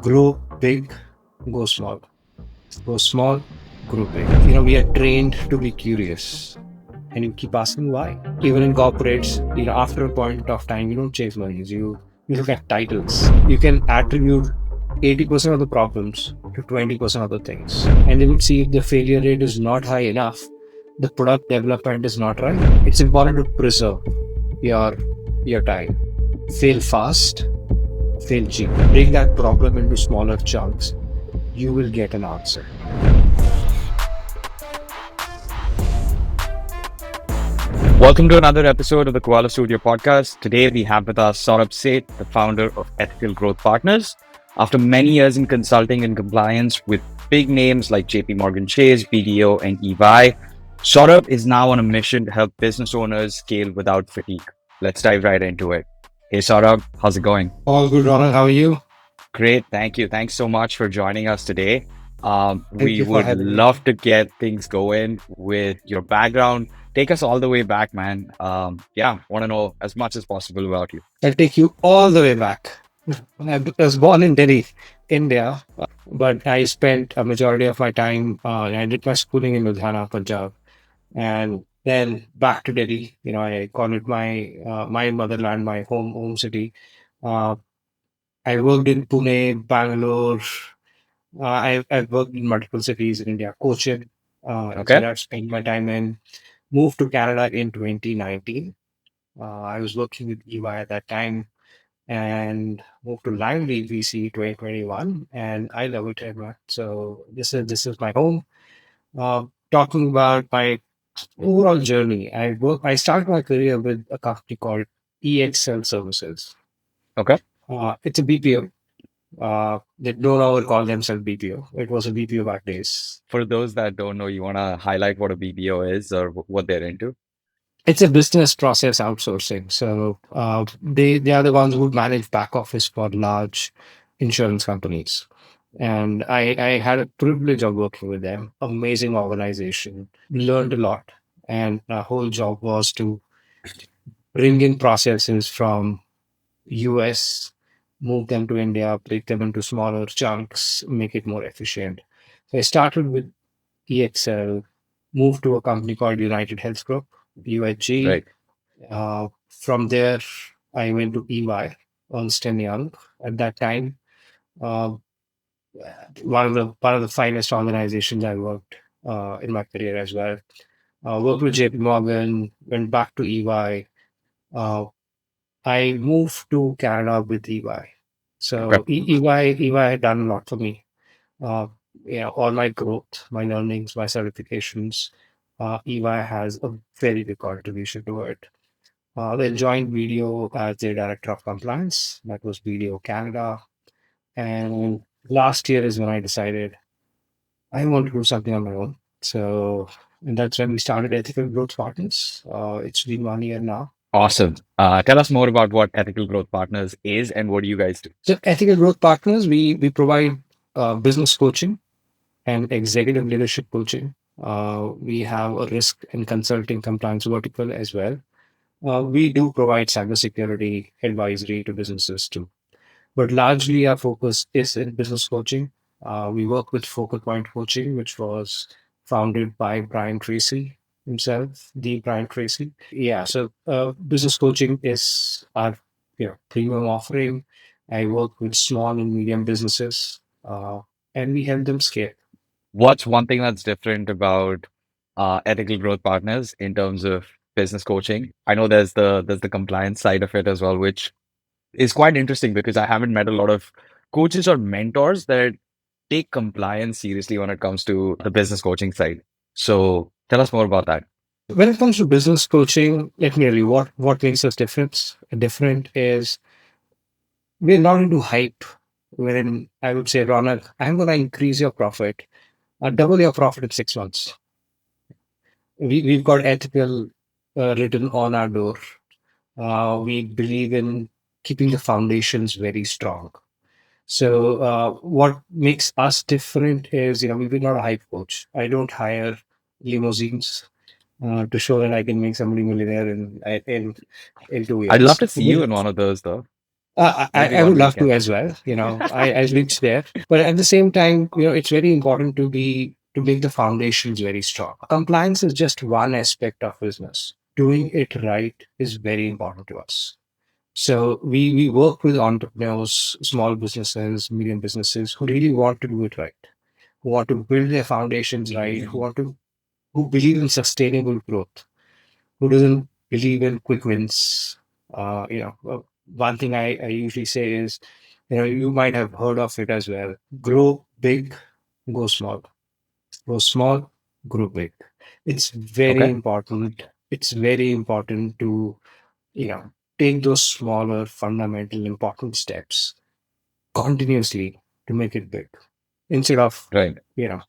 Grow big, go small. Go small, grow big. We are trained to be curious and you keep asking why. Even in corporates, after a point of time, you don't chase money. You look at titles. You can attribute 80% of the problems to 20% of the things. And you would see if the failure rate is not high enough, the product development is not right. It's important to preserve your your time. Fail fast, fail cheap. Break that problem into smaller chunks. You will get an answer. Welcome to another episode of the Coala Studio Podcast. Today we have with us Saurabh Seth, the founder of Ethical Growth Partners. After many years in consulting and compliance with big names like JP Morgan Chase, BDO, and EY, Saurabh is now on a mission to help business owners scale without fatigue. Let's dive right into it. Hey Saurabh, how's it going? All good, Ronald. How are you? Great, thank you. Thanks so much for joining us today. Thank We you for would having me. love to get things going with your background. Take us all the way back, man. Want to know as much as possible about you. I'll take you all the way back. I was born in Delhi, India, but I spent a majority of my time, I did my schooling in Ludhiana, Punjab, and then back to Delhi. I call it my motherland, my home city. Uh, I worked in Pune, Bangalore. I've worked in multiple cities in India, Cochin, is Okay. where I've spent my time in. Moved to Canada in 2019. I was working with EY at that time and moved to Langley, BC 2021, and I love it very much. So this is my home. Talking about my overall journey, I started my career with a company called EXL Services. Okay. It's a BPO. They don't ever call themselves BPO. It was a BPO back days. For those that don't know, you want to highlight what a BPO is or what they're into? It's a business process outsourcing. So they are the ones who manage back office for large insurance companies. And I had a privilege of working with them. Amazing organization. Learned a lot. And our whole job was to bring in processes from US, move them to India, break them into smaller chunks, make it more efficient. So I started with EXL, moved to a company called United Health Group, UHG. Right. From there, I went to EY, Ernst and Young. At that time, uh, one of the finest organizations I worked in my career as well. Worked with JP Morgan, went back to EY. Uh, I moved to Canada with EY. Okay. So EY had done a lot for me. Uh, all my growth, my learnings, my certifications. EY has a very big contribution to it. They joined Video as their director of compliance. That was Video Canada. And last year is when I decided I want to do something on my own. So, and that's when we started Ethical Growth Partners. It's been 1 year now. Awesome. Tell us more about what Ethical Growth Partners is and what do you guys do? So, Ethical Growth Partners, we provide business coaching and executive leadership coaching. We have a risk and consulting compliance vertical as well. We do provide cybersecurity advisory to businesses too. But largely our focus is in business coaching. We work with Focal Point Coaching, which was founded by Brian Tracy himself, the Brian Tracy. Yeah, so business coaching is our premium offering. I work with small and medium businesses, and we help them scale. What's one thing that's different about Ethical Growth Partners in terms of business coaching? I know there's the compliance side of it as well, which is quite interesting because I haven't met a lot of coaches or mentors that take compliance seriously when it comes to the business coaching side. So tell us more about that. When it comes to business coaching, let me tell you what makes us different. Different is we're not into hype. Wherein I would say, Ronald, I'm going to increase your profit, double your profit in 6 months. We've got ethical written on our door. We believe in keeping the foundations very strong. So what makes us different is, we're not a hype coach. I don't hire limousines to show that I can make somebody millionaire in 2 I'd love years. to see you in one of those though. Maybe I one would day we love to can. as well. I reach there, but at the same time, it's very important to make the foundations very strong. Compliance is just one aspect of business. Doing it right is very important to us. So we work with entrepreneurs, small businesses, medium businesses who really want to do it right, who want to build their foundations right, who believe in sustainable growth, who doesn't believe in quick wins. One thing I usually say is, you might have heard of it as well. Grow big, go small. Grow small, grow big. It's very Okay. important. It's very important to, you know, take those smaller, fundamental, important steps continuously to make it big instead of, Right. you know,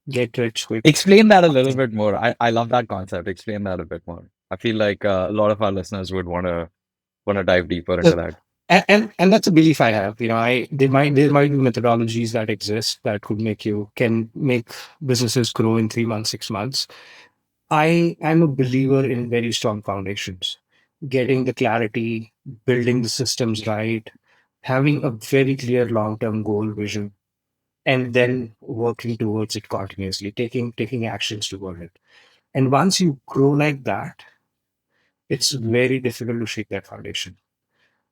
get rich quick. Explain that a little bit more. I love that concept. Explain that a bit more. I feel like a lot of our listeners would want to dive deeper into So, that. and that's a belief I have. There might be methodologies that exist that can make businesses grow in 3 months, 6 months. I am a believer in very strong foundations, getting the clarity, building the systems right, having a very clear long term goal vision, and then working towards it continuously, taking actions toward it. And once you grow like that, it's very difficult to shake that foundation.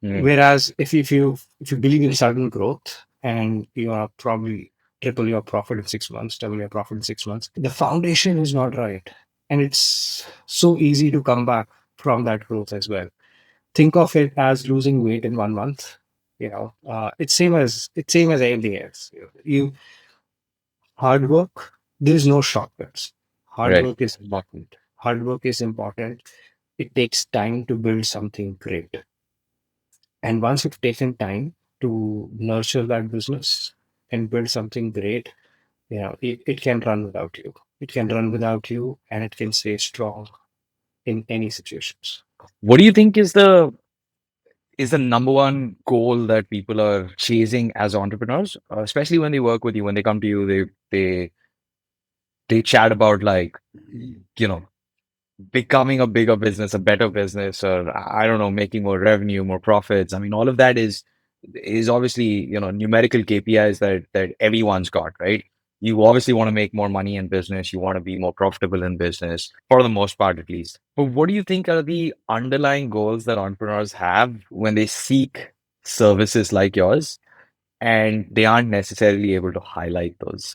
Mm, Whereas if you believe in sudden growth and you are probably triple your profit in 6 months, double your profit in 6 months, the foundation is not right. And it's so easy to come back from that growth as well. Think of it as losing weight in 1 month. It's same as anything else. You hard work, there is no shortcuts. Hard right. work is important. Hard work is important. It takes time to build something great. And once you've taken time to nurture that business and build something great, it can run without you. It can run without you and it can stay strong in any situations. What do you think is the number one goal that people are chasing as entrepreneurs, especially when they work with you, when they come to you, they chat about like, you know, becoming a bigger business, a better business, or I don't know, making more revenue, more profits. I mean, all of that is obviously, numerical KPIs that everyone's got, right? You obviously want to make more money in business. You want to be more profitable in business, for the most part, at least. But what do you think are the underlying goals that entrepreneurs have when they seek services like yours and they aren't necessarily able to highlight those?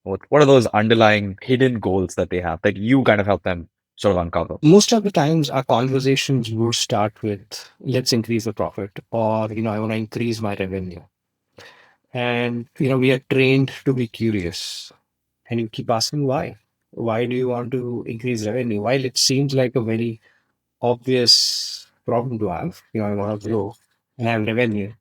What are those underlying hidden goals that they have that you kind of help them sort of uncover? Most of the times our conversations would start with let's increase the profit or I want to increase my revenue. And we are trained to be curious and you keep asking why. Why do you want to increase revenue? While it seems like a very obvious problem to have, I want to grow and have revenue.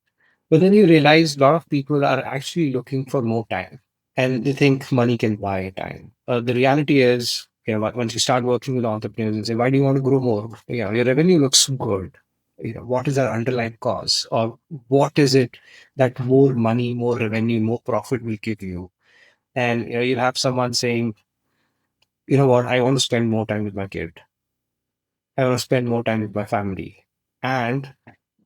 But then you realize a lot of people are actually looking for more time and they think money can buy time. The reality is, once you start working with entrepreneurs and say, why do you want to grow more? Your revenue looks good. What is our underlying cause? Or what is it that more money, more revenue, more profit will give you? And you'll have someone saying, you know what, I want to spend more time with my kid. I want to spend more time with my family. And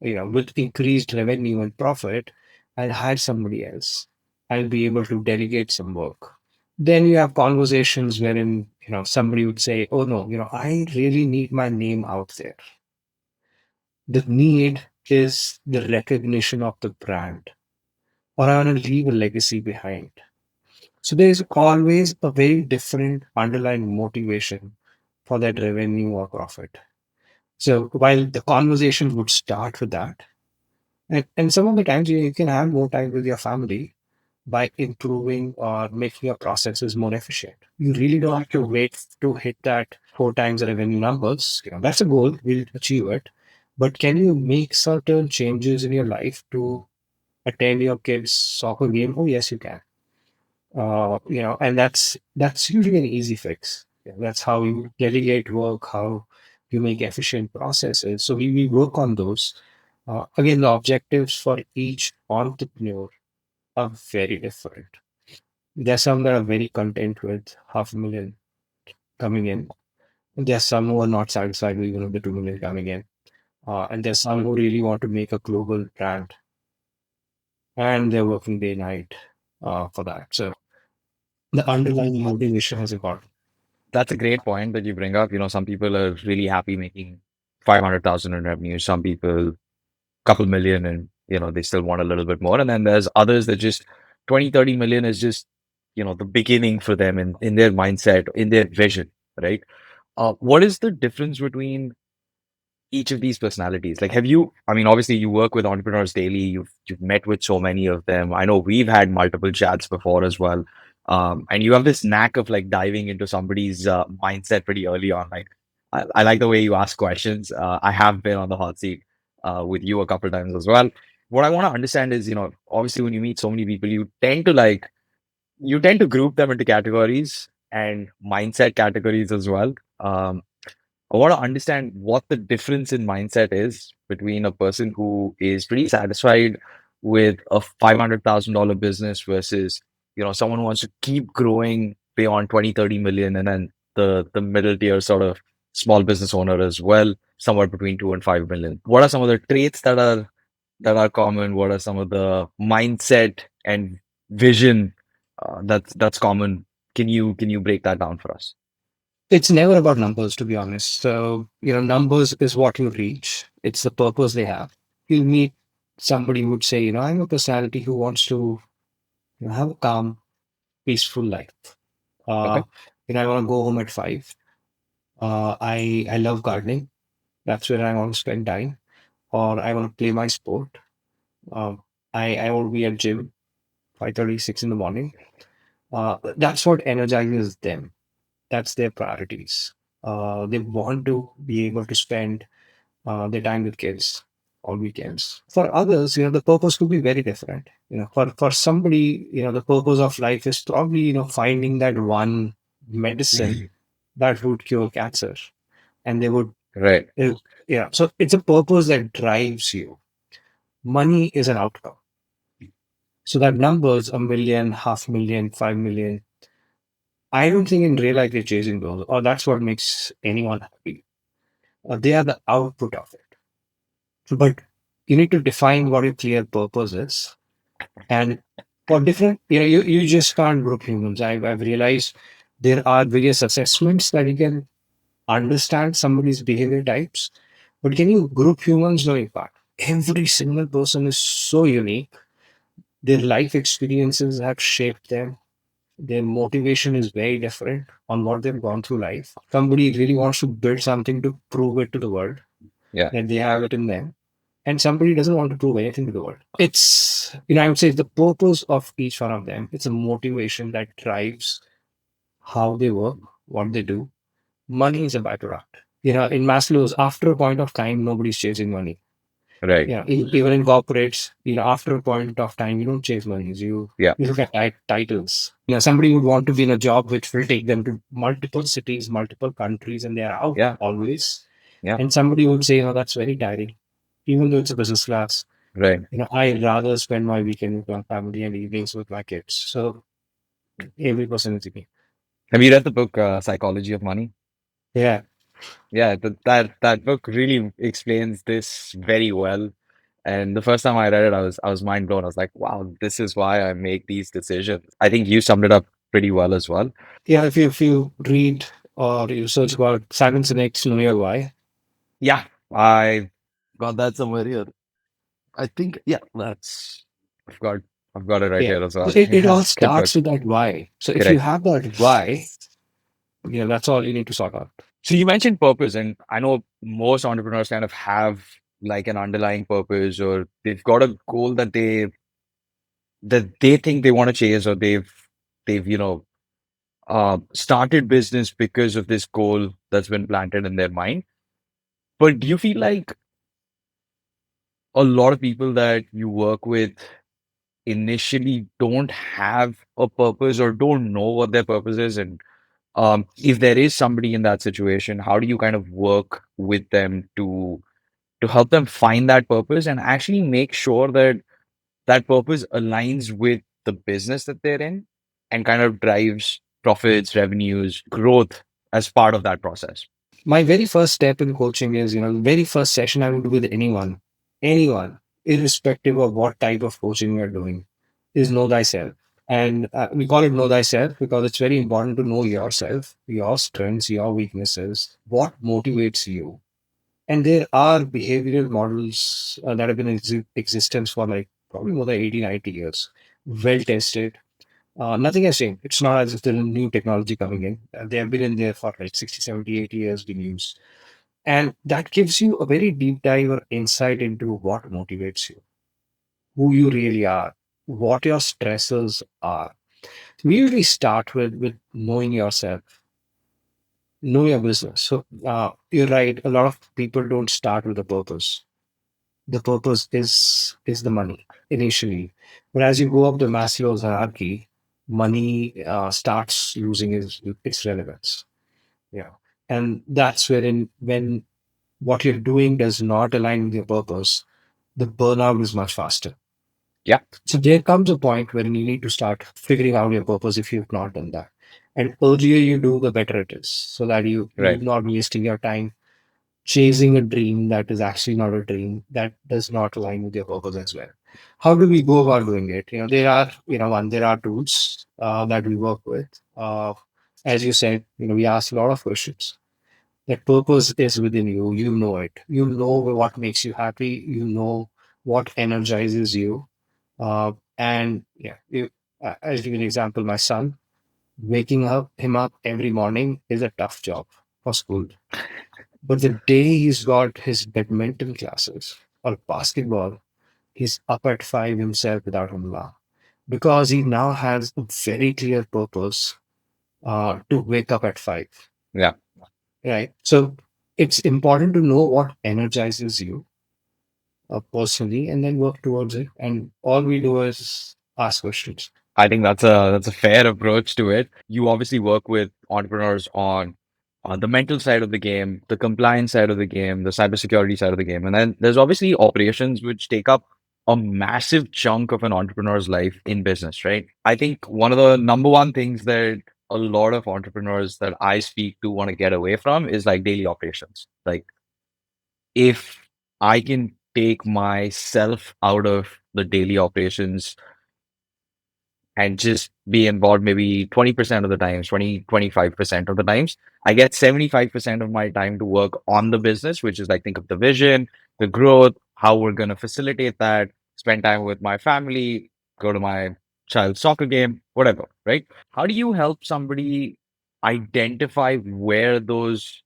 with increased revenue and profit, I'll hire somebody else. I'll be able to delegate some work. Then you have conversations wherein, somebody would say, oh no, I really need my name out there. The need is the recognition of the brand, or I want to leave a legacy behind. So there is always a very different underlying motivation for that revenue or profit. So while the conversation would start with that, and some of the times you can have more time with your family by improving or making your processes more efficient. You really don't have to wait to hit that 4 times revenue numbers. That's a goal. We'll achieve it. But can you make certain changes in your life to attend your kids' soccer game? Oh, yes, you can. And that's usually an easy fix. That's how you delegate work, how you make efficient processes. So we work on those. Again, the objectives for each entrepreneur are very different. There are some that are very content with 500,000 coming in. And there are some who are not satisfied with even with the 2 million coming in. And there's some who really want to make a global brand, and they're working day and night for that. So the underlying motivation is important. That's a great point that you bring up. Some people are really happy making 500,000 in revenue. Some people couple million, and they still want a little bit more. And then there's others that just 20, 30 million is just the beginning for them in their mindset, in their vision, right? What is the difference between each of these personalities? Like, have you, I mean, obviously you work with entrepreneurs daily, you've met with so many of them. I know we've had multiple chats before as well. And you have this knack of like diving into somebody's mindset pretty early on. Like, I like the way you ask questions. I have been on the hot seat with you a couple of times as well. What I want to understand is, obviously when you meet so many people, you tend to group them into categories and mindset categories as well. I want to understand what the difference in mindset is between a person who is pretty satisfied with a $500,000 business versus, someone who wants to keep growing beyond 20, 30 million, and then the middle tier sort of small business owner as well, somewhere between 2 and 5 million. What are some of the traits that are common? What are some of the mindset and vision that's common? Can you break that down for us? It's never about numbers, to be honest. So, numbers is what you reach. It's the purpose they have. You'll meet somebody who would say, I'm a personality who wants to have a calm, peaceful life. Uh, Okay. I want to go home at 5. I love gardening. That's where I want to spend time. Or I want to play my sport. Um, I want to be at gym 5:36 in the morning. That's what energizes them. That's their priorities. They want to be able to spend their time with kids on weekends. For others, the purpose could be very different. For somebody, the purpose of life is probably, finding that one medicine that would cure cancer. And they would, Right. uh, so it's a purpose that drives you. Money is an outcome. So that numbers, a million, half million, 5 million, I don't think in real life they're chasing those, or that's what makes anyone happy. They are the output of it. But you need to define what your clear purpose is. And for different, you just can't group humans. I've realized there are various assessments that you can understand somebody's behavior types, but can you group humans? No, you can't. Every single person is so unique. Their life experiences have shaped them. Their motivation is very different on what they've gone through life. Somebody really wants to build something to prove it to the world Yeah. that they have it in them. And somebody doesn't want to prove anything to the world. It's, I would say the purpose of each one of them. It's a motivation that drives how they work, what they do. Money is a byproduct. In Maslow's, after a point of time, nobody's chasing money. Right. Even in corporates, after a point of time, you don't chase money. Yeah. You look at titles. Somebody would want to be in a job which will take them to multiple cities, multiple countries, and they're out Yeah. always. Yeah. And somebody would say, that's very tiring, even though it's a business class. Right. I'd rather spend my weekend with my family and evenings with my kids. So every person is unique. Have you read the book Psychology of Money? Yeah. Yeah, that book really explains this very well. And the first time I read it, I was mind blown. I was like, wow, this is why I make these decisions. I think you summed it up pretty well as well. Yeah. If you read or you search about Simon Sinek's Know Your Why, Yeah, I got that somewhere here. I think yeah, that's I've got I've got it right yeah, here as well. it Yeah, all good book. starts with that why. So if you Correct. have that why, that's all you need to sort out. So you mentioned purpose, and I know most entrepreneurs kind of have like an underlying purpose, or they've got a goal that they think they want to chase, or they've started business because of this goal that's been planted in their mind. But do you feel like a lot of people that you work with initially don't have a purpose or don't know what their purpose is? And if there is somebody in that situation, how do you kind of work with them to help them find that purpose and actually make sure that that purpose aligns with the business that they're in and kind of drives profits, revenues, growth as part of that process? My very first step in coaching is, very first session I would do with anyone, irrespective of what type of coaching you're doing, is know thyself. And we call it know thyself because it's very important to know yourself, your strengths, your weaknesses, what motivates you. And there are behavioral models that have been in existence for like probably more than 80, 90 years, well tested. Nothing has changed. It's not as if there's a new technology coming in. They have been in there for like 60, 70, 80 years being used. And that gives you a very deep dive or insight into what motivates you, who you really are, what your stressors are. We usually start with knowing yourself, know your business. So you're right. A lot of people don't start with a purpose. The purpose is the money initially, but as you go up the Maslow's hierarchy, money starts losing its relevance. Yeah, and that's wherein when what you're doing does not align with your purpose, the burnout is much faster. Yeah, So there comes a point where you need to start figuring out your purpose if you've not done that. And earlier you do, the better it is, so that you're right. not wasting your time chasing a dream that is actually not a dream, that does not align with your purpose as well. How do we go about doing it? There are, there are tools that we work with. As you said, we ask a lot of questions. That purpose is within you. You know it. You know what makes you happy. You know what energizes you. And yeah, I'll give you an example. My son, waking up him up every morning is a tough job for school. But the day he's got his badminton classes or basketball, he's up at 5 himself without an alarm because he now has a very clear purpose to wake up at 5. Yeah. Right. So it's important to know what energizes you personally and then work towards it. And all we do is ask questions. I think that's a fair approach to it. You obviously work with entrepreneurs on the mental side of the game, the compliance side of the game, the cybersecurity side of the game, and then there's obviously operations which take up a massive chunk of an entrepreneur's life in business, right? I think one of the number one things that a lot of entrepreneurs that I speak to want to get away from is like daily operations. Like if I can take myself out of the daily operations and just be involved maybe 20% of the times, 25% of the times. I get 75% of my time to work on the business, which is like think of the vision, the growth, how we're going to facilitate that, spend time with my family, go to my child's soccer game, whatever, right? How do you help somebody identify where those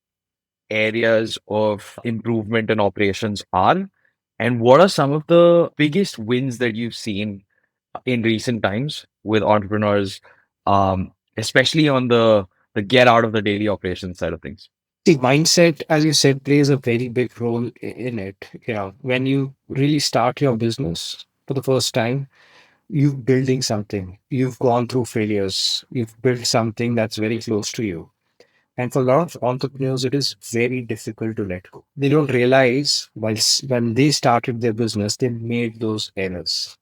areas of improvement and operations are? And what are some of the biggest wins that you've seen in recent times with entrepreneurs, especially on the get out of the daily operations side of things? See, mindset, as you said, plays a very big role in it. When you really start your business for the first time, you're building something. You've gone through failures. You've built something that's very close to you. And for a lot of entrepreneurs, it is very difficult to let go. They don't realize when they started their business, they made those errors.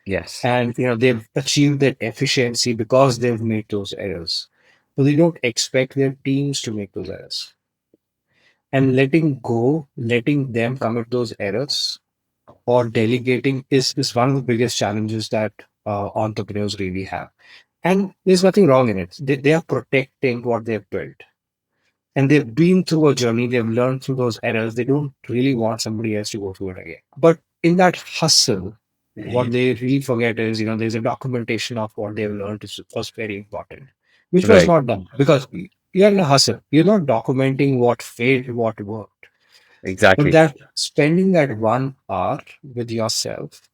Yes. And they've achieved that efficiency because they've made those errors. But they don't expect their teams to make those errors. And letting go, letting them commit those errors or delegating is one of the biggest challenges that entrepreneurs really have. And there's nothing wrong in it. They are protecting what they've built. And they've been through a journey, they've learned through those errors. They don't really want somebody else to go through it again. But in that hustle, what they really forget is, there's a documentation of what they've learned is was very important, which was Right. not done because you're in a hustle. You're not documenting what failed, what worked. But Exactly. that spending that 1 hour with yourself,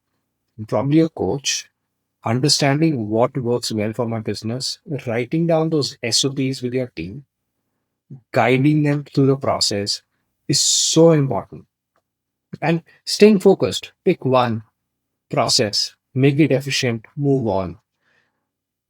probably a coach, understanding what works well for my business, writing down those SOPs with your team, guiding them through the process is so important. And staying focused, pick one process, make it efficient, move on.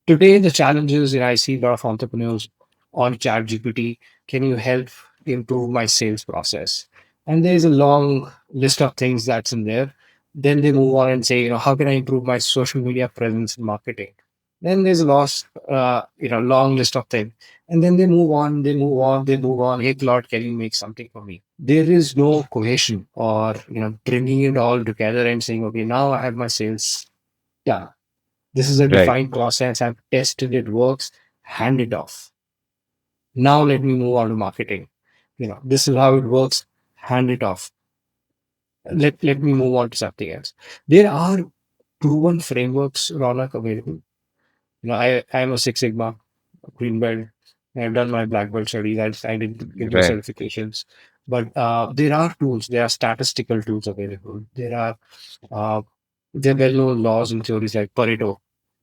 Today, the challenges, I see a lot of entrepreneurs on ChatGPT. Can you help improve my sales process? And there's a long list of things that's in there. Then they move on and say, how can I improve my social media presence and marketing? Then there's a lost, long list of things. And then they move on, they move on, they move on. Hey, Lord, can you make something for me? There is no cohesion or, bringing it all together and saying, okay, now I have my sales. Yeah, this is a Right. defined process. I've tested it works. Hand it off. Now let me move on to marketing. This is how it works. Hand it off. Let me move on to something else. There are proven frameworks, Ronak, available. I'm a Six Sigma green belt. I've done my black belt studies. I did get those Right. certifications. But there are tools. There are statistical tools available. Uh, there are well-known laws and theories like Pareto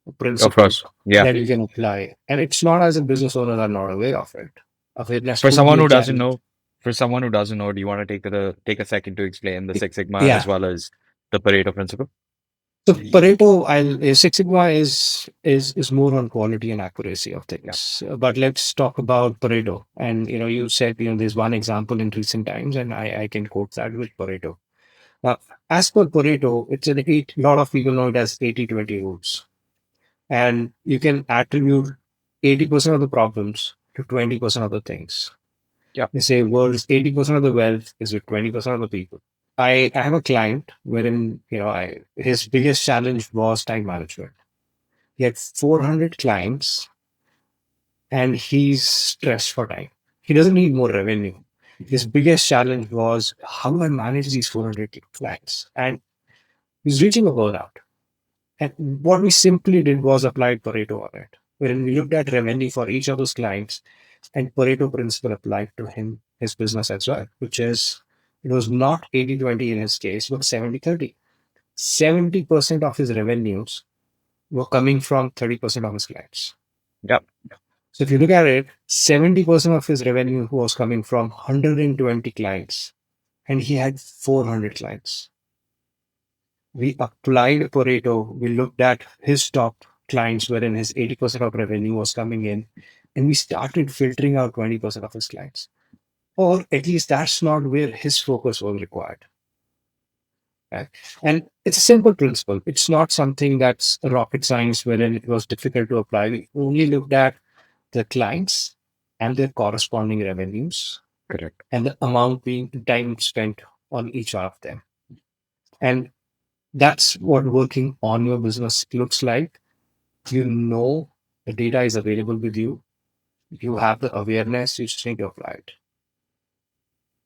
Of principle course. Yeah. that you can apply. And it's not as a business owner are not aware of it. Awareness For could someone be a who doesn't challenge. know, for someone who doesn't know, do you want to take a second to explain the Six Sigma as Yeah. well as the Pareto principle? So Pareto, Six Sigma is more on quality and accuracy of Yeah. things. But let's talk about Pareto. And you said there's one example in recent times, and I can quote that with Pareto. Now, as per Pareto, it's an eight. A lot of people know it as 80-20 rules, and you can attribute 80% of the problems to 20% of the things. Yeah. They say world's 80% of the wealth is with 20% of the people. I have a client wherein his biggest challenge was time management. He had 400 clients and he's stressed for time. He doesn't need more revenue. His biggest challenge was how do I manage these 400 clients? And he's reaching a burnout. And what we simply did was applied Pareto on it, wherein we looked at revenue for each of those clients and Pareto principle applied to him, his business as well, which is it was not 80-20 in his case, but 70-30. 70% of his revenues were coming from 30% of his clients. Yeah. So if you look at it, 70% of his revenue was coming from 120 clients, and he had 400 clients. We applied Pareto. We looked at his top clients, wherein his 80% of revenue was coming in, and we started filtering out 20% of his clients. Or at least that's not where his focus was required. Right? And it's a simple principle. It's not something that's rocket science wherein it was difficult to apply. We only looked at the clients and their corresponding revenues Correct. and the amount being time spent on each one of them. And that's what working on your business looks like. You know the data is available with you. You have the awareness, you just need to apply it.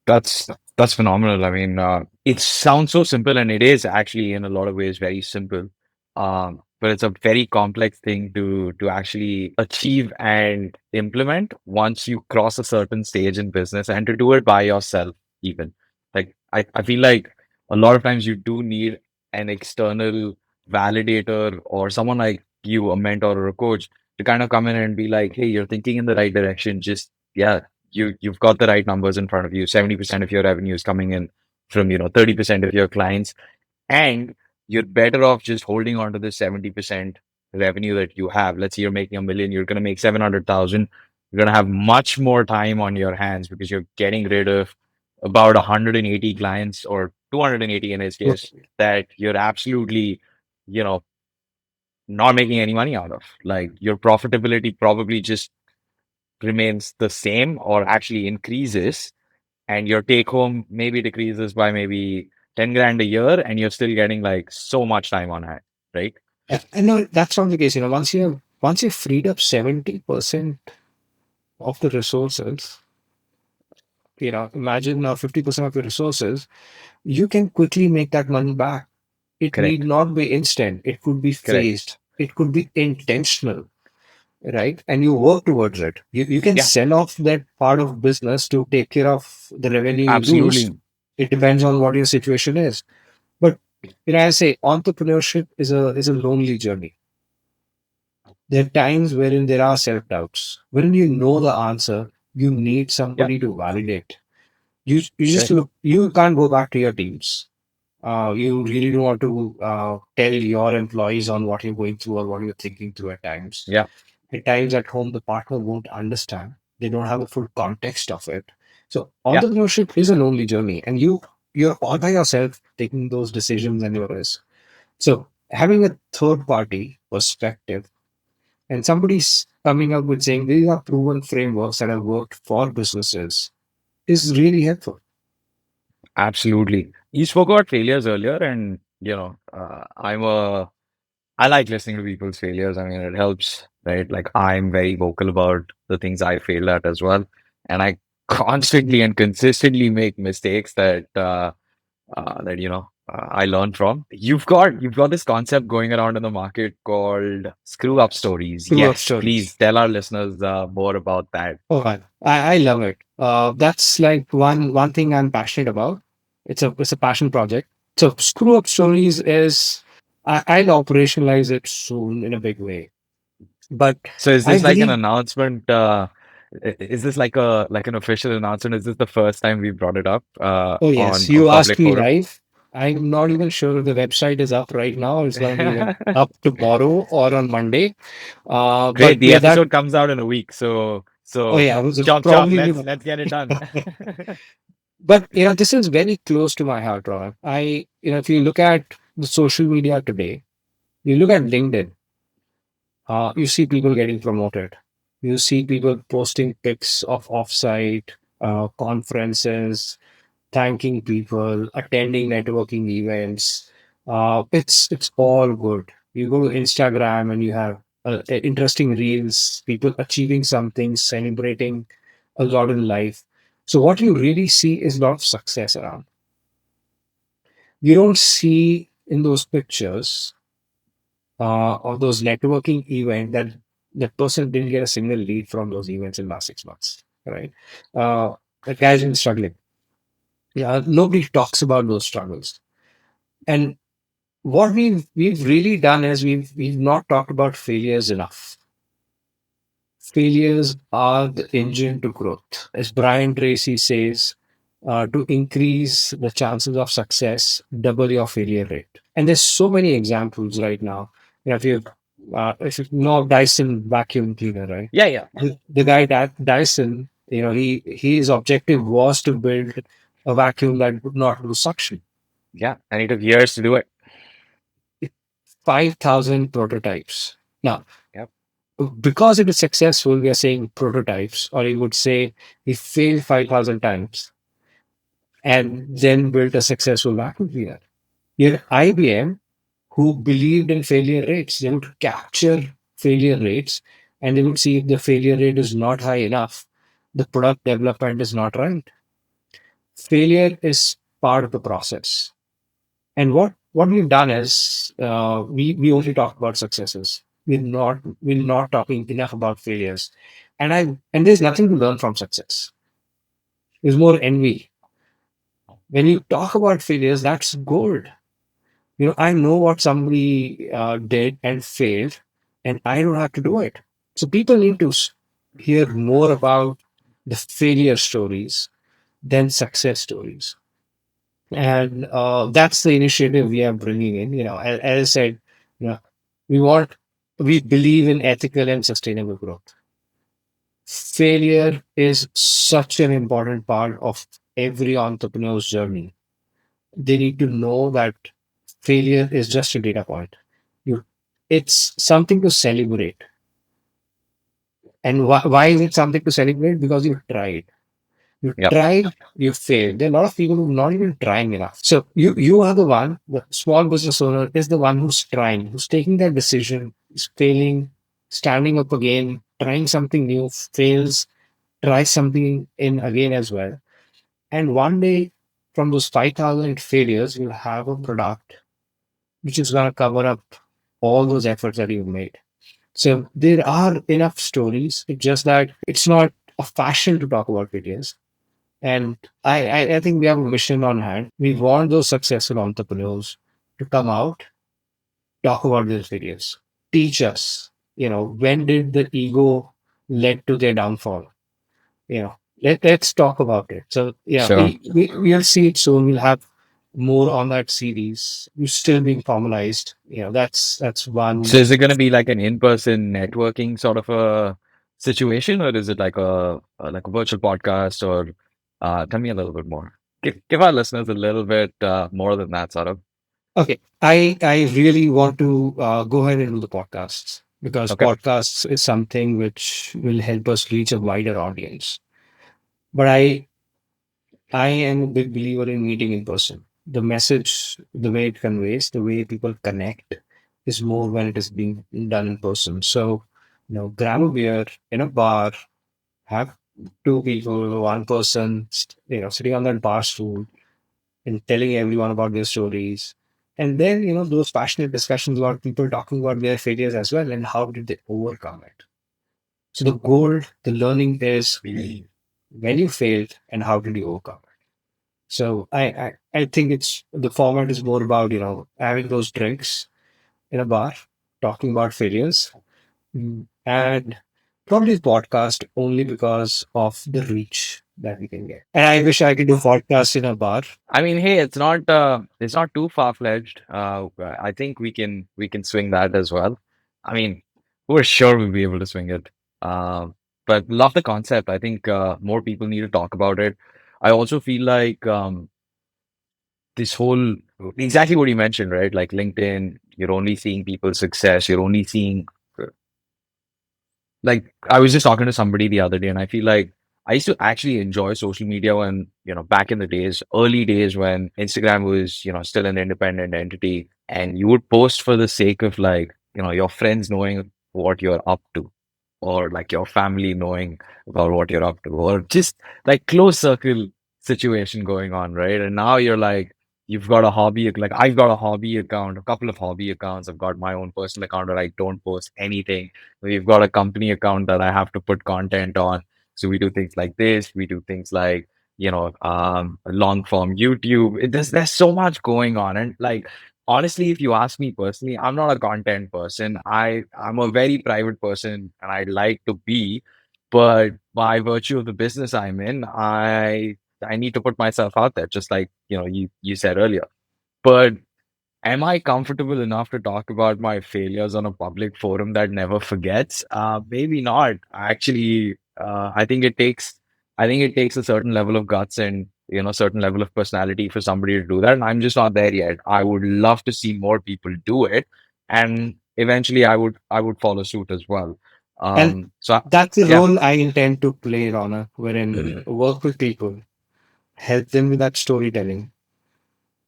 That's phenomenal. I mean, it sounds so simple, and it is actually in a lot of ways very simple. But it's a very complex thing to actually achieve and implement once you cross a certain stage in business, and to do it by yourself, even. Like I feel like a lot of times you do need an external validator or someone like you, a mentor or a coach, to kind of come in and be like, hey, you're thinking in the right direction. Just yeah, you've got the right numbers in front of you. 70% of your revenue is coming in from 30% of your clients, and you're better off just holding on to the 70% revenue that you have. Let's say you're making 1 million, you're going to make 700,000. You're going to have much more time on your hands because you're getting rid of about 180 clients, or 280 in his case, that you're absolutely you know not making any money out of. Like, your profitability probably just remains the same or actually increases, and your take home maybe decreases by maybe 10 grand a year, and you're still getting like so much time on hand, right? Yeah, and no, that's not the case. Once you've freed up 70% of the resources, imagine now 50% of your resources, you can quickly make that money back. It need Correct. not be instant. It could be Correct. phased. It could be intentional, right? And you work towards it. You can Yeah, sell off that part of business to take care of the revenue you lose. absolutely. It depends on what your situation is. But I say entrepreneurship is a lonely journey. There are times wherein there are self doubts. When you know the answer, you need Yeah, somebody to validate. You just correct. look. You can't go back to your teams. You really don't want to tell your employees on what you're going through or what you're thinking through at times. Yeah, At times at home, the partner won't understand. They don't have the full context of it. So yeah. entrepreneurship is a lonely journey, and you're all by yourself taking those decisions and your risk. So having a third party perspective And somebody's coming up with saying these are proven frameworks that have worked for businesses is really helpful. Absolutely. You spoke about failures earlier, and I like listening to people's failures. I mean, it helps, right? Like I'm very vocal about the things I failed at as well, and I constantly and consistently make mistakes that I learned from. You've got this concept going around in the market called screw up stories. True up Yes, stories. please tell our listeners more about that. Oh, I love it. That's like one thing I'm passionate about. It's a passion project. So screw up stories is I'll operationalize it soon in a big way. But So is I this like an believe, announcement? Is this like an official announcement? Is this the first time we brought it up oh yes, on you asked public me forum? live. I'm not even sure if the website is up right now. It's going to be up tomorrow or on Monday. But Great. The yeah, that. episode comes out in a week, so Oh so yeah, it was chop chop. probably. Let's get it done. But this is very close to my heart, Rohan. If you look at the social media today, you look at LinkedIn, you see people getting promoted. You see people posting pics of offsite conferences, thanking people, attending networking events. It's all good. You go to Instagram and you have interesting reels, people achieving something, celebrating a lot in life. So what you really see is a lot of success around. You don't see in those pictures or those networking event that person didn't get a single lead from those events in last 6 months, right? That guy's been struggling. Yeah, nobody talks about those struggles. And what we've really done is we've not talked about failures enough. Failures are the engine to growth. As Brian Tracy says, to increase the chances of success, double your failure rate. And there's so many examples right now. If you know Dyson vacuum cleaner, right? Yeah, yeah, The guy that Dyson, his objective was to build a vacuum that would not do suction. yeah. And it took years to do it. 5,000 prototypes. Now, Yep. because it is successful, we are saying prototypes, or you would say he failed 5,000 times and then built a successful vacuum cleaner. Here, IBM, who believed in failure rates, they would capture failure rates and they would see if the failure rate is not high enough, the product development is not right. Failure is part of the process. And what we've done is we only talk about successes. We're not talking enough about failures. And there's nothing to learn from success. There's more envy. When you talk about failures, that's gold. I know what somebody did and failed, and I don't have to do it. So people need to hear more about the failure stories than success stories. And that's the initiative we are bringing in. As I said, you know, we want, we believe in ethical and sustainable growth. Failure is such an important part of every entrepreneur's journey. They need to know that failure is just a data point. You, it's something to celebrate. And why is it something to celebrate? Because you tried. You Yep. tried, you failed. There are a lot of people who are not even trying enough. So you are the one, the small business owner is the one who's trying, who's taking that decision, is failing, standing up again, trying something new, fails, try something in again as well. And one day from those 5,000 failures, you'll have a product which is going to cover up all those efforts that you've made. So there are enough stories. It's just that it's not a fashion to talk about failures. And I think we have a mission on hand. We want those successful entrepreneurs to come out, talk about their failures, teach us, when did the ego led to their downfall? Let's talk about it. So, Sure. we'll see it soon. We'll have more on that series. We're still being formalized. That's So one. is it going to be like an in-person networking sort of a situation, or is it like a virtual podcast? Or tell me a little bit more. Give our listeners a little bit more than that, sort of. Okay. I really want to go ahead and do the podcasts. because Okay. podcasts is something which will help us reach a wider audience. But I am a big believer in meeting in person. The message, the way it conveys, the way people connect is more when it is being done in person. So, grab a beer in a bar, have two people, one person, sitting on that bar stool and telling everyone about their stories. And then, those passionate discussions about people talking about their failures as well and how did they overcome it. So the goal, the learning is when you failed and how did you overcome it. So I think it's the format is more about, having those drinks in a bar, talking about failures, and probably podcast only because of the reach that we can get. And I wish I could do podcasts in a bar. I mean, hey, it's not too far fledged. I think we can swing that as well. I mean, we're sure we'll be able to swing it. But love the concept. I think more people need to talk about it. I also feel like this whole exactly what you mentioned, right? Like LinkedIn, you're only seeing people's success. You're only seeing like I was just talking to somebody the other day, and I feel like I used to actually enjoy social media when, back in the days, early days when Instagram was, still an independent entity, and you would post for the sake of like, your friends knowing what you're up to, or like your family knowing about what you're up to, or just like close circle situation going on, right? And now you're like, you've got a hobby, like I've got a hobby account, a couple of hobby accounts. I've got my own personal account where I don't post anything. We've got a company account that I have to put content on. So we do things like this. We do things like, long form YouTube. There's so much going on. And like, honestly, if you ask me personally, I'm not a content person. I'm a very private person and I like to be, but by virtue of the business I'm in, I need to put myself out there, just like, you said earlier. But am I comfortable enough to talk about my failures on a public forum that never forgets? Maybe not. Actually, I think it takes a certain level of guts and, certain level of personality for somebody to do that. And I'm just not there yet. I would love to see more people do it, and eventually, I would follow suit as well. And So that's the yeah, role I intend to play, Rana, wherein work with people, help them with that storytelling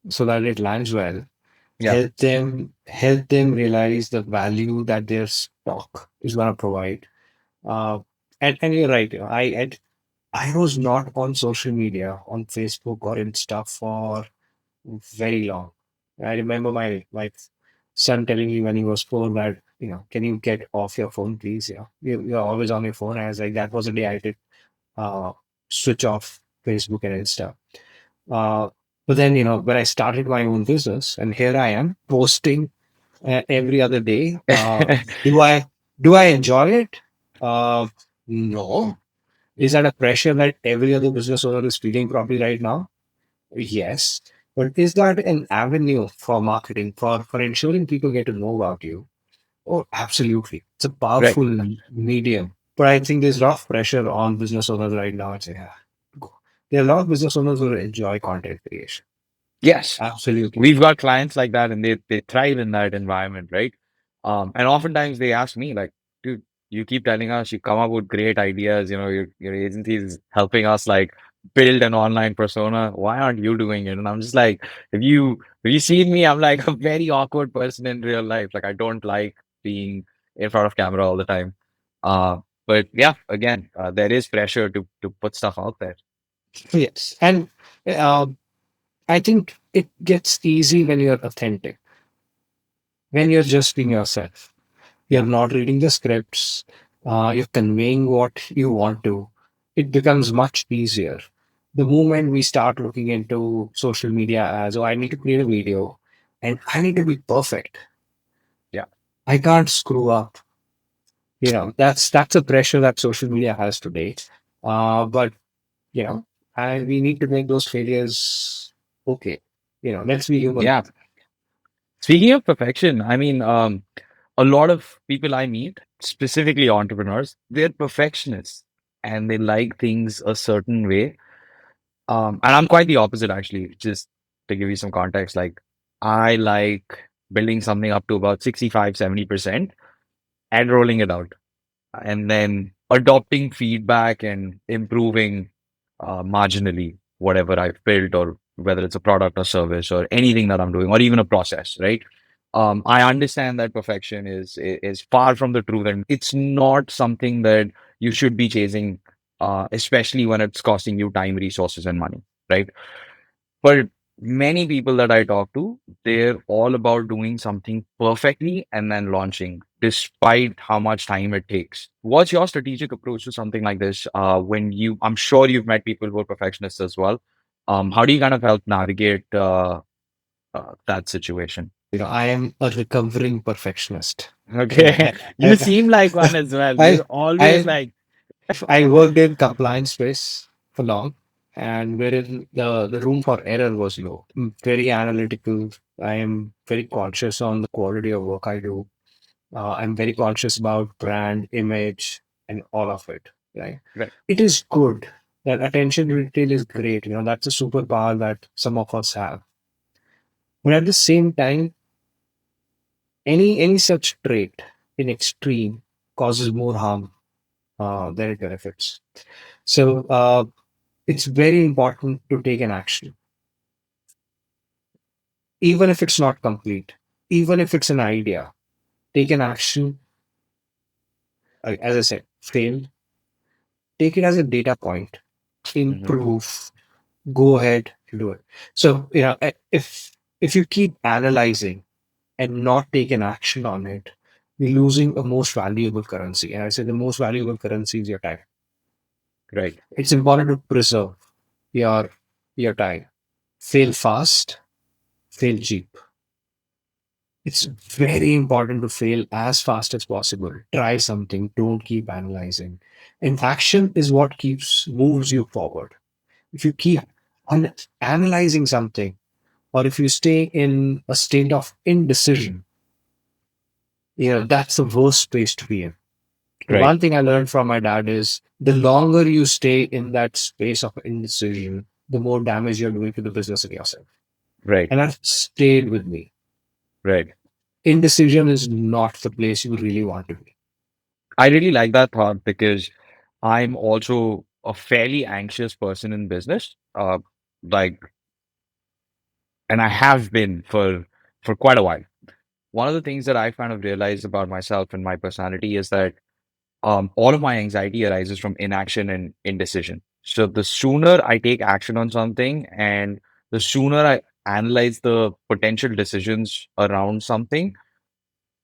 so that it lands well. yeah, Help them realize the value that their stock is going to provide. Uh, and you're right. I was not on social media, on Facebook or Insta for very long. I remember my son telling me when he was 4 that, can you get off your phone, please? You're always on your phone. I was like, that was the day I did uh, switch off Facebook and Insta. Uh, but then, when I started my own business, and here I am posting every other day. Do I do I enjoy it? No. Is that a pressure that every other business owner is feeling probably right now? Yes. But is that an avenue for marketing, for ensuring people get to know about you? Oh, absolutely. It's a right. powerful medium. But I think there's a lot of pressure on business owners right now. It's, yeah, there are a lot of business owners who enjoy content creation. Yes, Absolutely. we've got clients like that, and they thrive in that environment, right? And oftentimes they ask me like, "Dude, you keep telling us you come up with great ideas. Your agency is helping us like build an online persona. Why aren't you doing it?" And I'm just like, have you seen me? I'm like a very awkward person in real life. Like I don't like being in front of camera all the time. Uh, but yeah, again, there is pressure to put stuff out there. Yes. And uh, I think it gets easy when you're authentic, when you're just being yourself. You're not reading the scripts, you're conveying what you want to. It becomes much easier. The moment we start looking into social media as, oh, I need to create a video and I need to be perfect, Yeah. I can't screw up. That's a pressure that social media has today. But you know, and we need to make those failures okay. Let's be human. Yeah. Speaking of perfection, I mean, a lot of people I meet, specifically entrepreneurs, they're perfectionists and they like things a certain way. And I'm quite the opposite, actually. Just to give you some context, like I like building something up to about 65, 70%. and rolling it out, and then adopting feedback and improving marginally whatever I've built, or whether it's a product or service or anything that I'm doing, or even a process, right? I understand that perfection is far from the truth, and it's not something that you should be chasing, especially when it's costing you time, resources, and money, right? But many people that I talk to, they're all about doing something perfectly and then launching, despite how much time it takes. What's your strategic approach to something like this? I'm sure you've met people who are perfectionists as well. How do you kind of help navigate that situation? I am a recovering perfectionist. Okay, Yeah. you seem like one as well. I, You're always I, like, I worked in compliance space for long, and wherein the room for error was low. Very analytical. I am very conscious on the quality of work I do. I'm very conscious about brand, image, and all of it. Right. right, It is good. That attention to detail is great. That's a superpower that some of us have. But at the same time, any such trait in extreme causes more harm than it benefits. So it's very important to take an action, even if it's not complete, even if it's an idea. Take an action. As I said, fail. Take it as a data point. hmm Improve. Go ahead, do it. So if you keep analyzing and not take an action on it, you're losing a most valuable currency. And I say the most valuable currency is your time. right, It's important to preserve your your time. Fail fast, fail cheap. It's very important to fail as fast as possible. Try something, don't keep analyzing. And action is what keeps moves you forward. If you keep analyzing something, or if you stay in a state of indecision, that's the worst place to be in. The right, one thing I learned from my dad is the longer you stay in that space of indecision, the more damage you're doing to the business and yourself. right, And that stayed with me. right. Indecision is not the place you really want to be. I really like that thought because I'm also a fairly anxious person in business. Like, and I have been for quite a while. One of the things that I kind of realized about myself and my personality is that all of my anxiety arises from inaction and indecision. So the sooner I take action on something, and the sooner I analyze the potential decisions around something,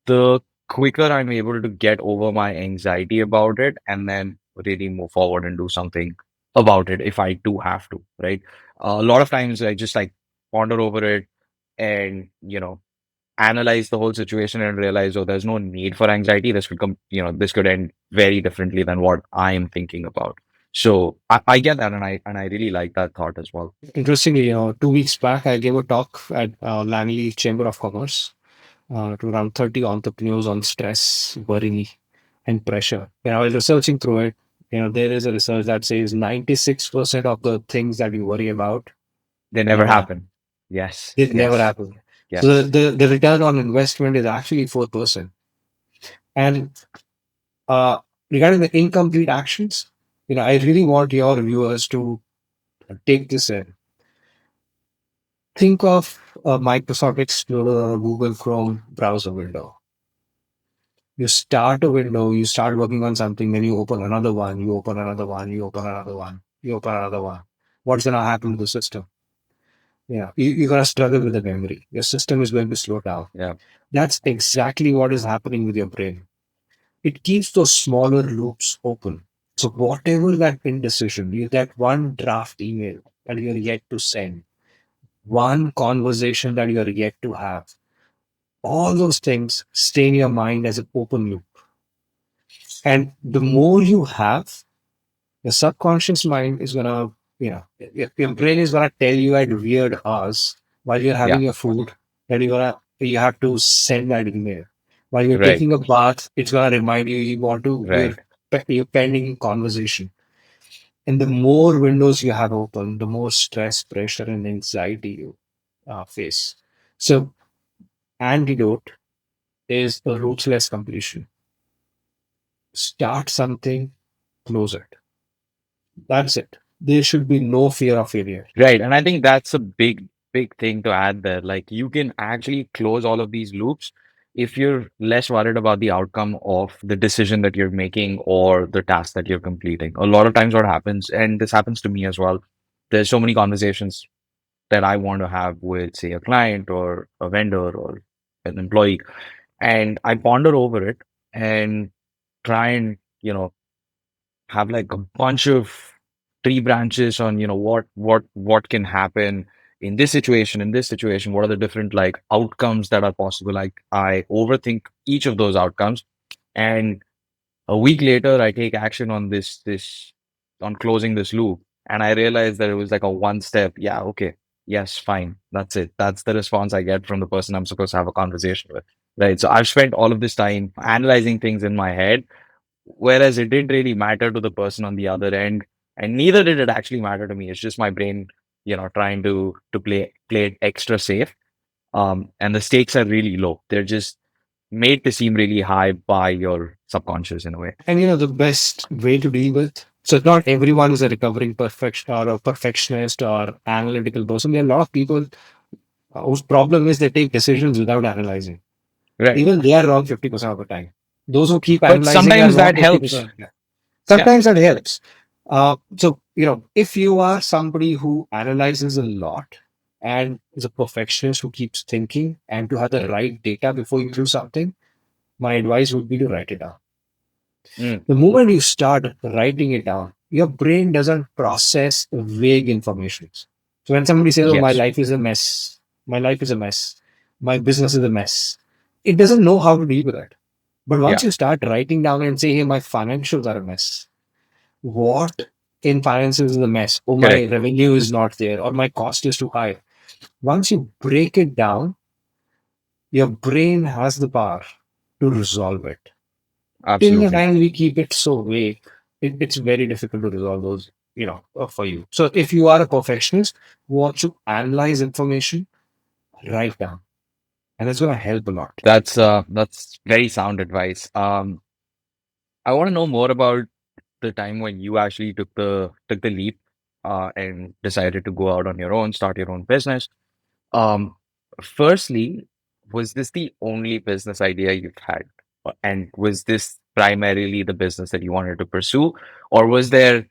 the quicker I'm able to get over my anxiety about it and then really move forward and do something about it if I do have to, right? A lot of times I just like ponder over it and, analyze the whole situation and realize, oh, there's no need for anxiety. This could come, this could end very differently than what I am thinking about. So I get that, and I really like that thought as well. Interestingly, 2 weeks back, I gave a talk at Langley Chamber of Commerce to around 30 entrepreneurs on stress, worry, and pressure. I was researching through it. There is a research that says 96% of the things that you worry about They never never happen. happen. Yes, It never yes, happen. So yes. the return on investment is actually 4%. And uh, regarding the incomplete actions, I really want your viewers to take this in. Think of a Microsoft Explorer or Google Chrome browser window. You start a window, you start working on something, then you open another one, you open another one, you open another one, you open another one. What's going to happen to the system? You're going to struggle with the memory. Your system is going to slow down. Yeah, That's exactly what is happening with your brain. It keeps those smaller loops open. So whatever that indecision, you that one draft email that you're yet to send, one conversation that you're yet to have, all those things stay in your mind as an open loop. And the more you have, your subconscious mind is gonna, your brain is gonna tell you at weird hours while you're yeah, having your food that you have to send that email. While you're right, taking a bath, it's gonna remind you you want to right, your pending conversation. And the more windows you have open, the more stress, pressure, and anxiety you face. So, antidote is a ruthless completion. Start something, close it. That's it. There should be no fear of failure. Right. And I think that's a big thing to add there. Like you can actually close all of these loops if you're less worried about the outcome of the decision that you're making or the task that you're completing. A lot of times what happens, and this happens to me as well, there's so many conversations that I want to have with, say, a client or a vendor or an employee. And I ponder over it and try and, have like a bunch of tree branches on, what can happen in this situation, what are the different like outcomes that are possible. Like I overthink each of those outcomes. And a week later, I take action on on closing this loop. And I realized that it was like a one step. Yeah, okay. Yes, fine. That's it. That's the response I get from the person I'm supposed to have a conversation with. Right. So I've spent all of this time analyzing things in my head, whereas it didn't really matter to the person on the other end. And neither did it actually matter to me. It's just my brain, trying to play it extra safe. And the stakes are really low. They're just made to seem really high by your subconscious in a way. And the best way to deal with, so not everyone is a recovering perfection or a perfectionist or analytical person. There are a lot of people whose problem is they take decisions without analyzing. Right. Even they are wrong 50% of the time. Those who keep But analyzing are sometimes wrong that 50% helps. of the time. Yeah. Sometimes that helps. If you are somebody who analyzes a lot and is a perfectionist who keeps thinking and to have the right data before you do something, my advice would be to write it down. Mm, The moment you start writing it down, your brain doesn't process vague information. So when somebody says, "Oh, my yes. life is a mess. My life is a mess. My business is a mess," it doesn't know how to deal with it. But once Yeah. you start writing down and say, "Hey, my financials are a mess. What in finances is a mess? Oh, my Correct. revenue is not there, or my cost is too high." Once you break it down, your brain has the power to resolve it. Till the Absolutely. time we keep it so vague, it's very difficult to resolve those, for you. So if you are a perfectionist who wants to analyze information, write down. And that's going to help a lot. That's very sound advice. I want to know more about the time when you actually took the leap and decided to go out on your own, start your own business. Um, Firstly, was this the only business idea you've had? And was this primarily the business that you wanted to pursue, or was there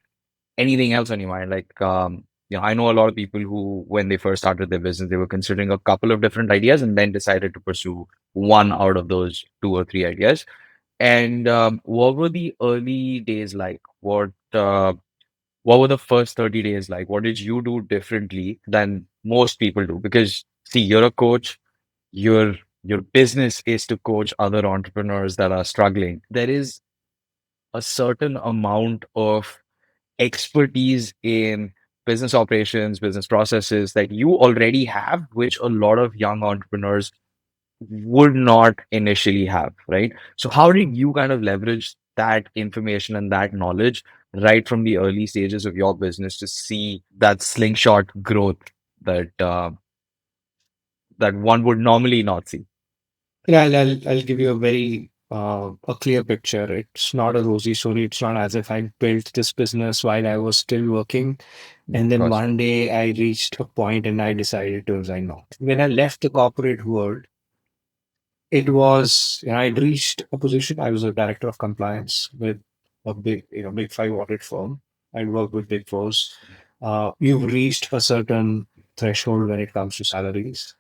anything else on your mind? Like, I know a lot of people who, when they first started their business, they were considering a couple of different ideas and then decided to pursue one out of those two or three ideas. And what were the early days like? What were the first 30 days like? What did you do differently than most people do? Because see, you're a coach, your your business is to coach other entrepreneurs that are struggling. There is a certain amount of expertise in business operations, business processes that you already have, which a lot of young entrepreneurs would not initially have, right? So, how did you kind of leverage that information and that knowledge right from the early stages of your business to see that slingshot growth that one would normally not see? Yeah, I'll give you a very a clear picture. It's not a rosy story. It's not as if I built this business while I was still working. And Of then course. one day I reached a point and I decided to resign. No. When I left the corporate world, it was, I'd reached a position. I was a director of compliance with a big, big five audit firm. I worked with big fours. You've reached a certain threshold when it comes to salaries,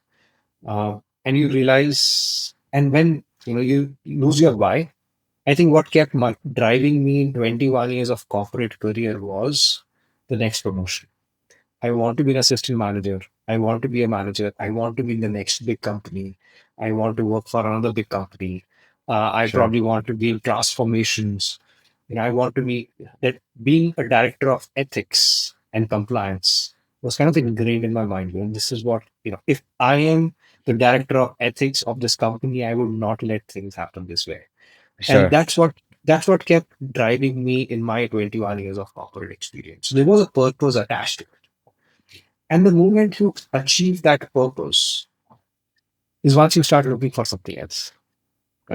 and you realize, and when you lose your why. I think what kept driving me in 21 years of corporate career was the next promotion. I want to be an assistant manager. I want to be a manager. I want to be in the next big company. I want to work for another big company. I Sure. probably want to be in transformations. I want to be that being a director of ethics and compliance was kind of ingrained in my mind. This is what, if I am the director of ethics of this company, I would not let things happen this way. And Sure. that's what kept driving me in my 21 years of corporate experience. So there was a purpose attached to it. And the moment you achieve that purpose is once you start looking for something else.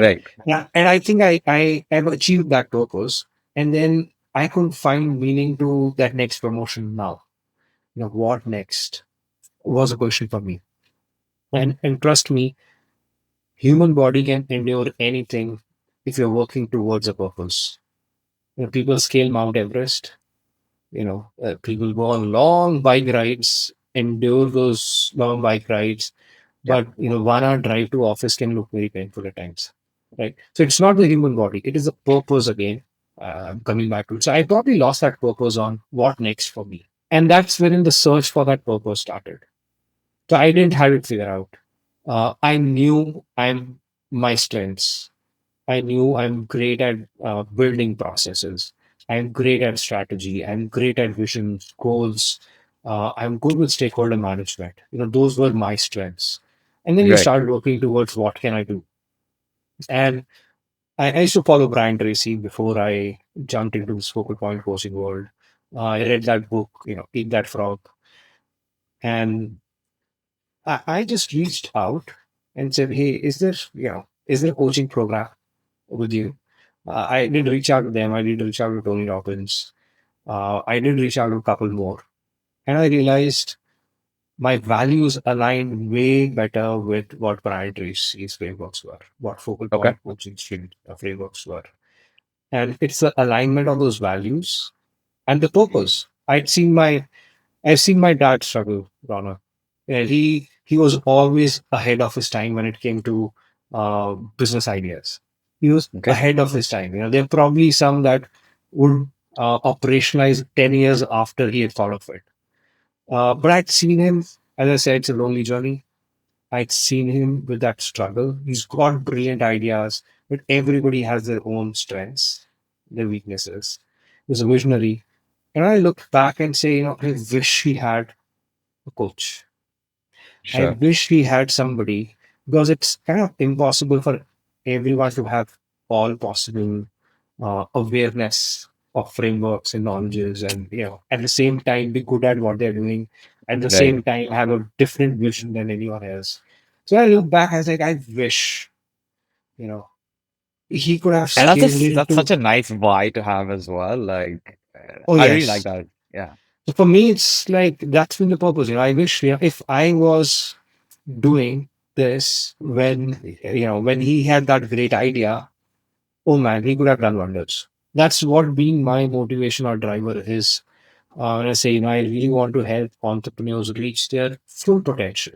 right? Right. Yeah, and I think I have achieved that purpose, and then I could find meaning to that next promotion now. What next was a question for me, and trust me, human body can endure anything if you're working towards a purpose. People scale Mount Everest. People go on long bike rides, endure those long bike rides, Yeah. but 1 hour drive to office can look very painful at times, right? So it's not the human body; it is the purpose again. I'm coming back to it. So I probably lost that purpose on what next for me, and that's wherein the search for that purpose started. So I didn't have it figured out. I knew I'm my strengths. I knew I'm great at building processes. I'm great at strategy. I'm great at visions, goals. I'm good with stakeholder management. Those were my strengths. And then you Right. start working towards what can I do. And I used to follow Brian Tracy before I jumped into this focal point coaching world. I read that book, Eat That Frog, and I just reached out and said, "Hey, is there a coaching program with you?" I did reach out to them. I did reach out to Tony Robbins. I did reach out to a couple more. And I realized my values aligned way better with what Brian Tracy's frameworks were, what focal Okay. point coaching frameworks were. And it's the alignment of those values and the purpose. I've seen my dad struggle, Rana. And he was always ahead of his time when it came to business ideas. He was Okay. ahead of his time. There are probably some that would operationalize 10 years after he had thought of it. But I'd seen him, as I said, it's a lonely journey. I'd seen him with that struggle. He's got brilliant ideas, but everybody has their own strengths, their weaknesses. He's a visionary. And I look back and say, I wish he had a coach. I Sure. wish we had somebody because it's kind of impossible for everyone to have all possible awareness of frameworks and knowledges, and at the same time be good at what they're doing, at the Right. same time have a different vision than anyone else. So I look back, I was like, I wish you know he could have And scaled that's such into. a nice why to have as well. Like, Oh I really like yes. that. Yeah. So for me, it's like that's been the purpose. I wish if I was doing this when he had that great idea, oh man, he could have done wonders. That's what being my motivation or driver is. When I say, I really want to help entrepreneurs reach their full potential.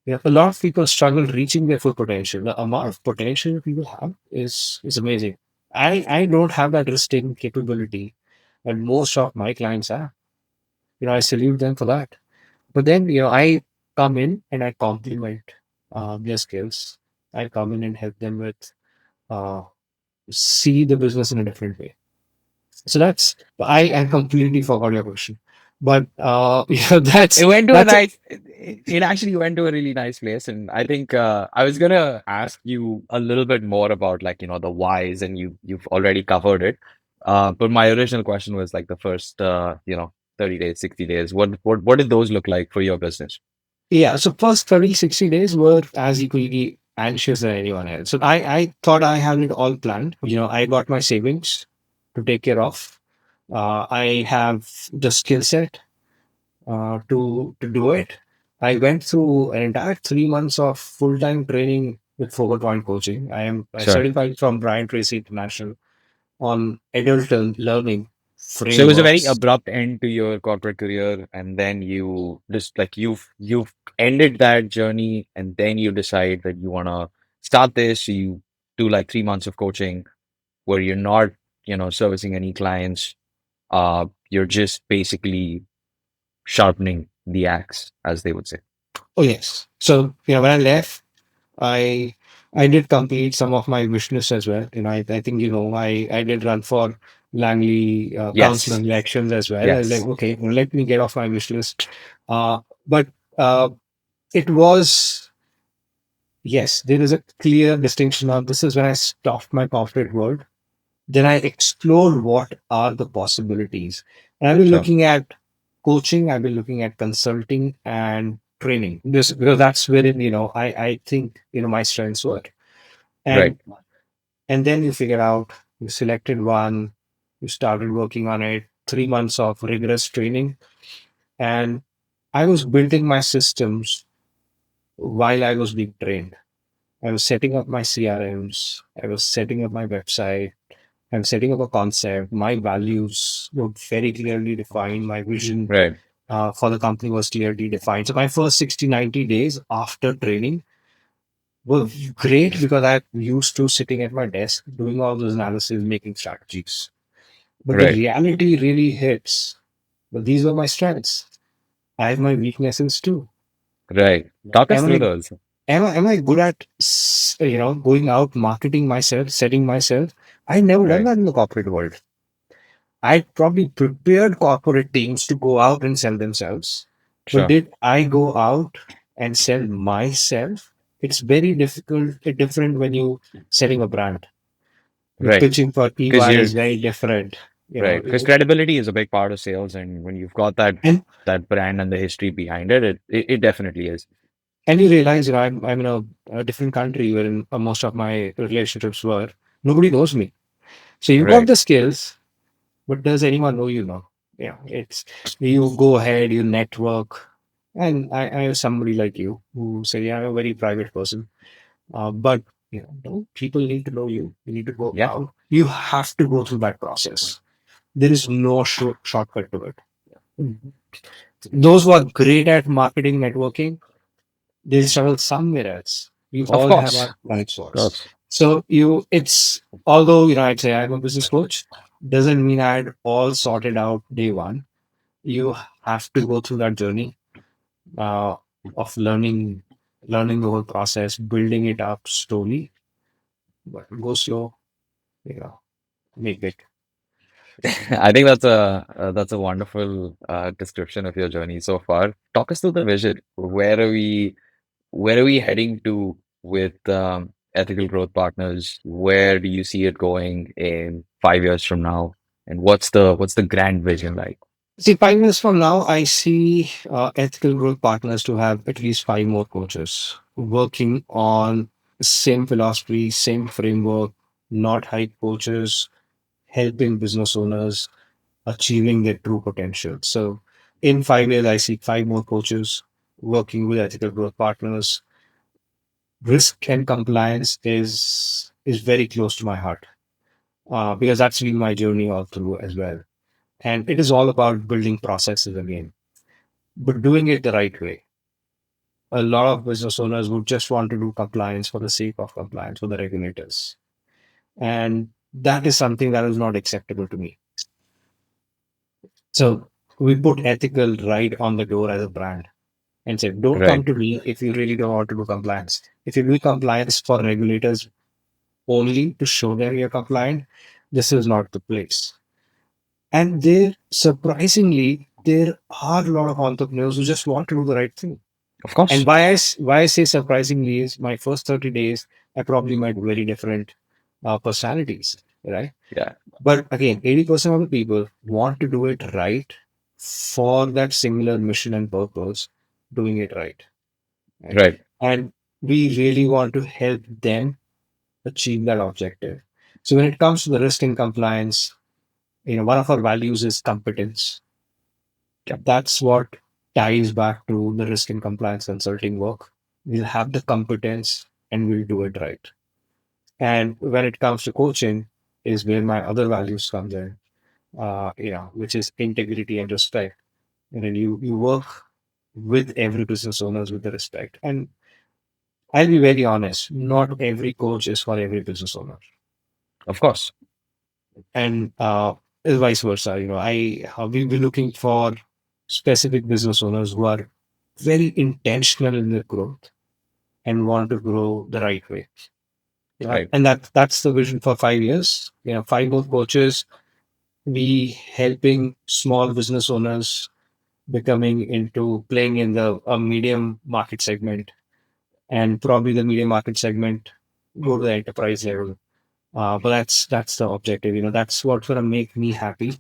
A lot of people struggle reaching their full potential. The amount of potential people have is amazing. I don't have that risk taking capability, and most of my clients have. I salute them for that. But then, I come in and I complement their skills. I come in and help them with uh, see the business in a different way. So I completely forgot your question, but It that's went to a that's a, nice, it actually went to a really nice place. And I think I was gonna ask you a little bit more about like, the whys, and you've already covered it. But my original question was like the first 30 days, 60 days. What did those look like for your business? yeah. So first 30, 60 days were as equally anxious as anyone else. So I thought I had it all planned. I got my savings to take care of. I have the skill set to do it. I went through an entire 3 months of full time training with Focal Point Coaching. I Sure. certified from Brian Tracy International on adult learning So it was a very frameworks. abrupt end to your corporate career, and then you just like you've ended that journey, and then you decide that you want to start this. So you do like 3 months of coaching where you're not, servicing any clients. You're just basically sharpening the axe, as they would say. Oh yes. So when I left, I I did complete some of my wish list as well. I think I did run for Langley council Yes, elections as well. I was like, yes, okay, well, let me get off my wish list. But it was yes, there is a clear distinction of this is when I stopped my corporate world. Then I explored what are the possibilities. And I've been sure. looking at coaching, I've been looking at consulting and training. This because that's wherein, I think, my strengths were. Right. And then you figure out, you selected one, you started working on it, 3 months of rigorous training. And I was building my systems while I was being trained. I was setting up my CRMs, I was setting up my website, I'm setting up a concept. My values were very clearly defined. My vision Right. for the company was clearly defined. So my first 60, 90 days after training were great because I'm used to sitting at my desk, doing all those analysis, making strategies. But the Right. reality really hits. But these were my strengths. I have my weaknesses too. Right. Talk us Am through I those. am I good at going out, marketing myself, setting myself? I never done Right. that in the corporate world. I probably prepared corporate teams to go out and sell themselves. But Sure. did I go out and sell myself? It's very different when you selling a brand. You're Right. pitching for Because EY you're is very different, you right. Because know. credibility is a big part of sales, and when you've got And that brand and the history behind it, it definitely is. you realize, I'm in a different country where most of my relationships were. Nobody knows me. So you got Right. the skills, but does anyone know you know? It's you go ahead, you network. And I have somebody like you who say, yeah, I'm a very private person. But no, people need to know you. You need to go Yeah. out. You have to go through that process. There is no shortcut to it. Those who are great at marketing, networking, they struggle somewhere else. We Of all have course. our blind Of spots. course. So it's although I'd say I'm a business coach, doesn't mean I had all sorted out day one. You have to go through that journey uh, of learning the whole process, building it up slowly, but go slow, you know, make big. I think that's a wonderful description of your journey so far. Talk us through the vision. Where are we heading to with ethical growth partners? Where do you see it going in 5 years from now? And what's the grand vision like? See, 5 years from now, I see ethical growth partners to have at least five more coaches working on same philosophy, same framework, not hype coaches, helping business owners achieving their true potential. So, in 5 years, I see five more coaches working with ethical growth partners. Risk and compliance is very close to my heart because that's been my journey all through as well. And it is all about building processes again, but doing it the right way. A lot of business owners would just want to do compliance for the sake of compliance for the regulators. And that is something that is not acceptable to me. So we put ethical right on the door as a brand and say, don't come Right, to me if you really don't want to do compliance. If you do compliance for regulators only to show them you're compliant, this is not the place. And there, surprisingly, there are a lot of entrepreneurs who just want to do the right thing. of And course. why I say surprisingly is my first 30 days, I probably met very different personalities, right? Yeah, But again, 80% of the people want to do it right for that singular mission and purpose, doing it right? right, And we really want to help them achieve that objective. So when it comes to the risk and compliance, one of our values is competence. yeah, That's what ties back to the risk and compliance consulting work. We'll have the competence and we'll do it right. And when it comes to coaching, is where my other values come in, which is integrity and respect. And then you work with every business owners with the respect. And I'll be very honest, not every coach is for every business owner. of course. And vice versa. We'll be looking for specific business owners who are very intentional in their growth and want to grow the right way. Right, And that's the vision for 5 years. Five more coaches, we helping small business owners becoming into playing in the a medium market segment, and probably the medium market segment go to the enterprise level. But that's the objective. That's what's gonna make me happy.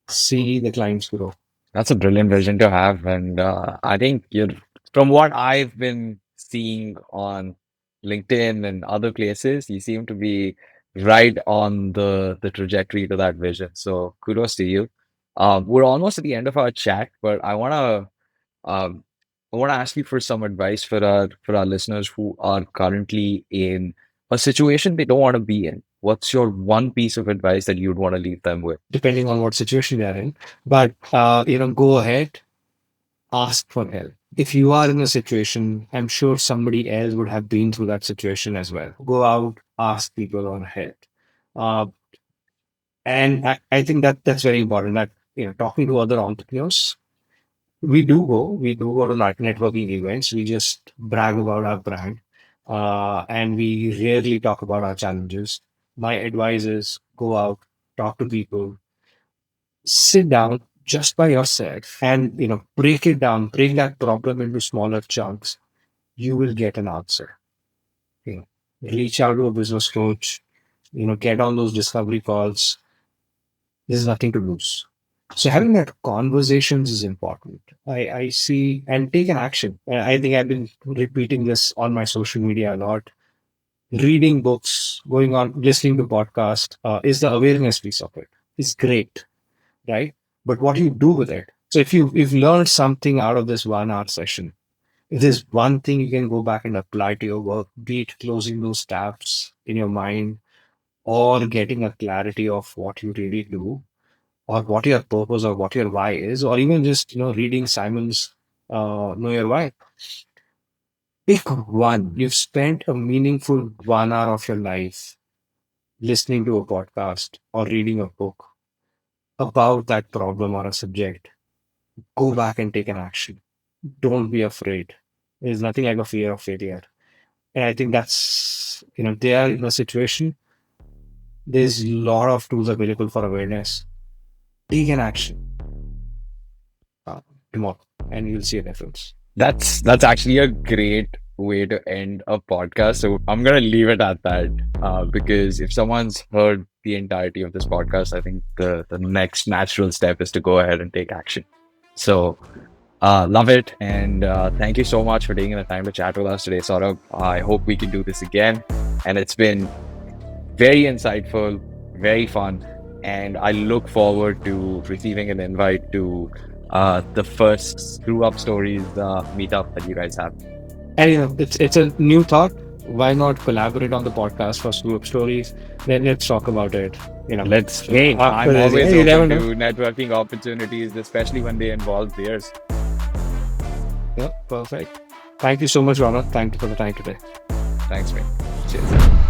See the clients grow. that's a brilliant vision to have, and I think you're from what I've been seeing on LinkedIn and other places, you seem to be right on the trajectory to that vision. So kudos to you. We're almost at the end of our chat, but um, I want to ask you for some advice for our listeners who are currently in a situation they don't want to be in. What's your one piece of advice that you'd want to leave them with? Depending on what situation they're in. But go ahead, ask for help. If you are in a situation, I'm sure somebody else would have been through that situation as well. Go out, ask people on help. Uh, and I think that that's very important. That talking to other entrepreneurs, we do go to networking events. We just brag about our brand, and we rarely talk about our challenges. My advice is go out, talk to people, sit down just by yourself and break it down, break that problem into smaller chunks. You will get an answer. Okay. Reach out to a business coach, get on those discovery calls. There's nothing to lose. So having that conversations is important. I see and take an action. And I think I've been repeating this on my social media a lot. Reading books, going on, listening to podcasts is the awareness piece of it. It's great, right? But what do you do with it? So if you've learned something out of this 1 hour session, if there's one thing you can go back and apply to your work, be it closing those tabs in your mind or getting a clarity of what you really do or what your purpose or what your why is, or even just reading Simon's Know Your Why. Pick one. You've spent a meaningful 1 hour of your life listening to a podcast or reading a book about that problem or a subject. Go back and take an action. Don't be afraid. There's nothing like a fear of failure. And I think that's, they are in a situation, there's a lot of tools available for awareness. Take an action uh, tomorrow and you'll see a difference. That's actually a great way to end a podcast. So I'm gonna leave it at that because if someone's heard the entirety of this podcast, I think the next natural step is to go ahead and take action. So love it, and thank you so much for taking the time to chat with us today, Saurabh. I hope we can do this again, and it's been very insightful, very fun, and I look forward to receiving an invite to the first Screw Up Stories meetup that you guys have. And it's a new thought. Why not collaborate on the podcast for Screw Up Stories? Then let's talk about it. Hey, after I'm this. always Yeah, you never open know. to networking opportunities, especially when they involve beers. Yeah, perfect. Thank you so much, Ronald. Thank you for the time today. Thanks, mate. Cheers.